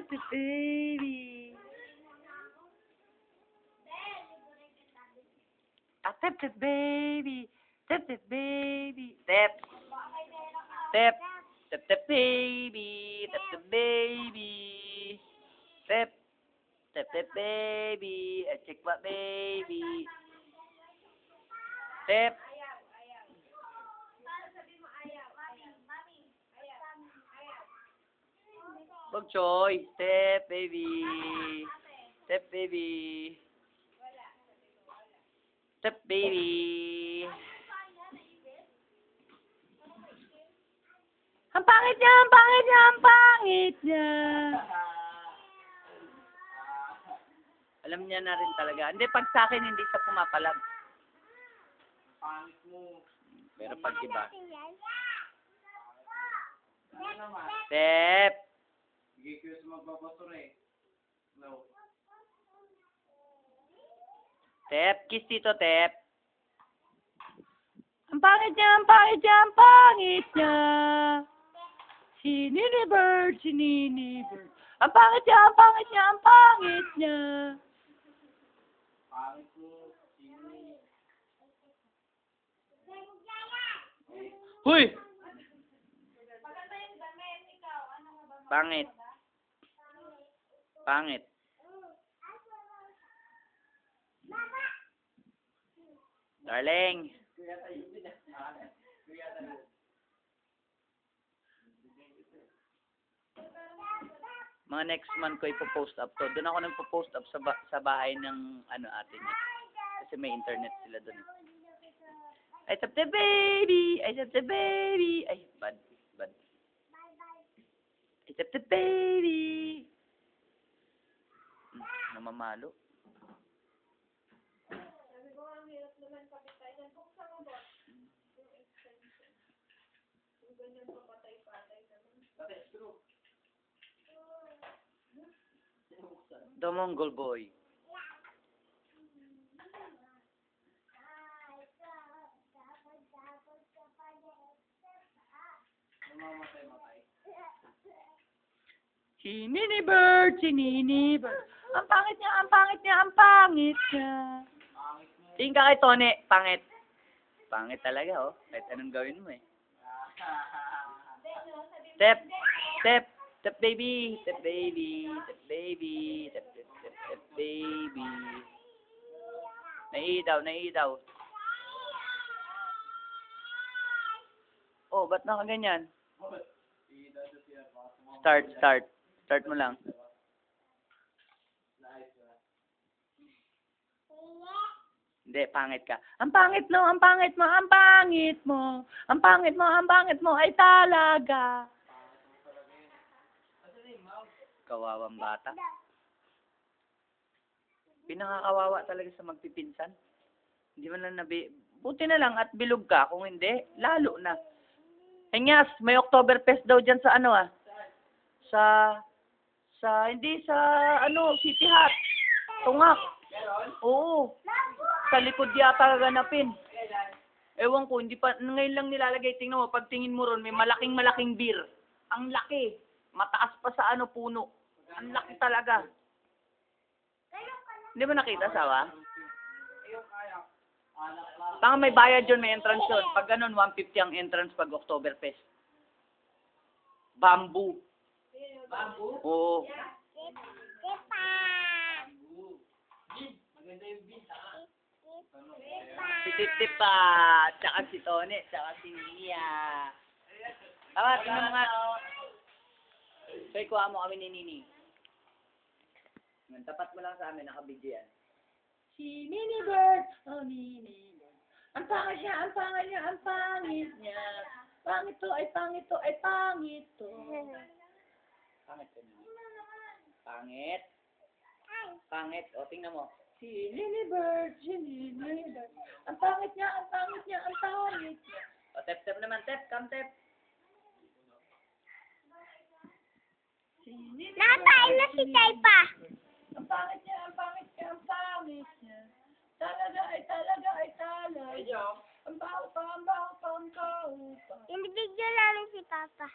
Tip tip baby. Ah, tip tip baby. Tip tip baby. Tip. Tip. Tip tip baby. Tip tip baby. Tip. Tip tip baby. Check what baby. Tip. Bog choy. Step baby. Step baby. Step baby. Ang pangit niya, ang pangit niya, ang pangit niya. Alam niya na rin talaga. Hindi, pag sa akin, hindi siya pumapalag. Pangit mo. Pero pag iba. Step. Sige ko sa magbabasura eh. No. Tep, kiss dito, Tep. Ang pangit niya, ang pangit niya, ang pangit niya. Si Nini Bird, si Nini Bird. Ang pangit niya, ang pangit niya, ang pangit niya. Pangit mo. Huy! Pangit. Pangit. Darling. Mga next month ko ipopost up to. Doon ako nagpo-post up sa bahay ng ate niya. Kasi may internet sila doon. I tap the baby. I tap the baby. Ay, bad. I tap the baby. Namamalo. The Mongol boy. Si Nini Bird, si Nini Bird. Ang pangit niya, ang pangit niya, ang pangit niya. Tingin ka kay Tone, pangit. Pangit talaga, oh. Kahit anong gawin mo, eh. Step, step, step baby, step baby, step baby, step, step, step, step baby. Naiidaw. Oh, ba't nakaganyan? Start mo lang. Hindi, pangit ka. Ang pangit mo, ang pangit mo, ang pangit mo. Ang pangit mo, ang pangit mo ay talaga. Kawawang bata. Pinakakawawa talaga sa magpipinsan. Hindi man lang buti na lang at bilog ka. Kung hindi, lalo na. Henyas, may Oktoberfest daw dyan sa City Hut. Tungak. Oo. Sa likod yata gaganapin. Ewan ko, hindi pa, ngayon lang nilalagay. Tingnan mo, pag tingin mo ron, may malaking beer. Ang laki. Mataas pa sa puno. Ang laki talaga. Hindi mo nakita, sawa? Tanga may bayad yun, may entrance yun. Pag ganun, 150 ang entrance pag Oktoberfest. Bamboo. Bamboo? Oo. Maganda yung beat, ha? Si Tip pa, tsaka si Tone, tsaka si Nia. Tama, tingnan mo nga. So, ikuha mo kami ni Nini. Tapat mo lang sa amin, nakabidyo yan. Si Nini Bird, oh Nini Bird. Ang pangit niya, ang pangit niya, ang pangit niya. Pangit to, ay pangit to, ay pangit to. Pangit to, Nini. Pangit. Pangit, o tingnan mo. Si Nini Bird, si Nini Bird. Ang pangit niya, ang pangit niya, ang pangit niya. O, tep naman, come tep. Si Nini Bird. Nakain na si Taypa. Ang pangit niya, ang pangit niya, ang pangit niya. Talaga, ay talaga, ay talaga. Ang baho pa, ang baho pa, ang baho pa. Inibigyan namin si Papa.